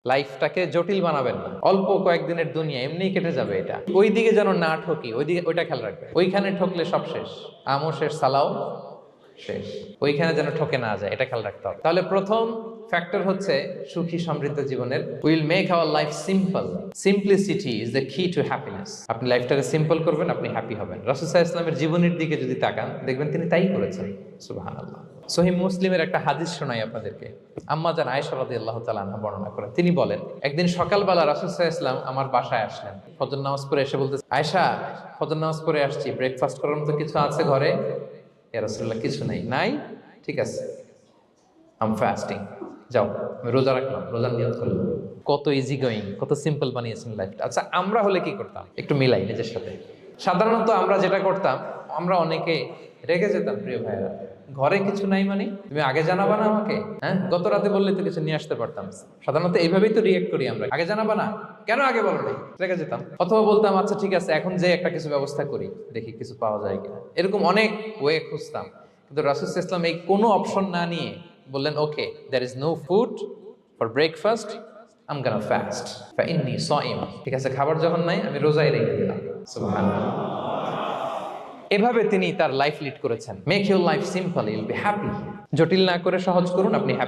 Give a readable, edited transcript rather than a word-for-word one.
লাইফটাকে জটিল বানাবেন না। অল্প কয়েকদিনের দুনিয়া এমনিই কেটে যাবে। এটা ওই দিকে যেন না ঠকি, ওইটা খেয়াল রাখবে। ওইখানে ঠকলে সব শেষ, আমও শেষ, সালাও শেষ। ওইখানে যেন ঠকে না যায়, এটা খেয়াল রাখতে হবে। তাহলে প্রথম ফ্যাক্টর হচ্ছে সুখী সমৃদ্ধ জীবনের will make our life simple. Simplicity is the কি টু হ্যাপিনেস। আপনি লাইফটাকে সিম্পল করবেন, আপনি হ্যাপি হবেন। রাসূল সাল্লাল্লাহু আলাইহি ওয়াসাল্লামের জীবনের দিকে যদি তাকান, দেখবেন তিনি তাই করেছেন। সুবহানাল্লাহ। সহিহ মুসলিমের একটা হাদিস শোনাই আপনাদেরকে। আম্মা জান আয়েশা রাদিয়াল্লাহু তাআলা আনহা বর্ণনা করেন। তিনি বলেন, একদিন সকালবেলা রাসূল সাল্লাল্লাহু আলাইহি ওয়াসাল্লাম আমার বাসায় আসলেন। ফজর নামাজ পড়ে এসে বলতেছে, আয়েশা, ফজর নামাজ পড়ে আসছি, ব্রেকফাস্ট করার মতো কিছু আছে ঘরে? ইয়া রাসূলুল্লাহ, কিছু নাই। নাই? ঠিক আছে, আম ফাস্টিং, যাও আমি রোজা রাখলাম, রোজার নিয়ত করলাম। কত ইজি গোয়িং, কত সিম্পল বানিয়েছেন লাইফটা। আচ্ছা, আমরা হলে কি করতাম? একটু মিলাই নিজের সাথে। সাধারণত আমরা যেটা করতাম, আমরা অনেকে রেগে যেতাম। প্রিয় ভাইয়েরা, ঘরে কিছু নাই মানে তুমি আগে জানাবা না আমাকে? হ্যাঁ, গত রাতে বললে তো কিছু নিয়ে আসতে পারতাম। সাধারণত এইভাবেই তো রিয়েক্ট করি আমরা, আগে জানাবা না কেন, আগে বলো না, রেগে যেতাম। অথবা বলতাম, আচ্ছা ঠিক আছে, এখন যে একটা কিছু ব্যবস্থা করি, দেখি কিছু পাওয়া যায় কিনা। এরকম অনেক ওয়ে খুঁজতাম। কিন্তু রাসূল সাল্লাল্লাহু আলাইহি ওয়াসাল্লাম এই কোনো অপশন না নিয়ে বললেন, okay, there is no food for breakfast, I'm gonna fast ফাইন্নী সাইম। ঠিক আছে, খাবার যখন নাই, আমি রোজাই রেখে দিলাম। সুবহানাল্লাহ। এভাবে তিনি তার লাইফ লিড করেছেন। Make your life simple, you'll be happy. জটিল না করে সহজ করুন, আপনি হ্যাপি।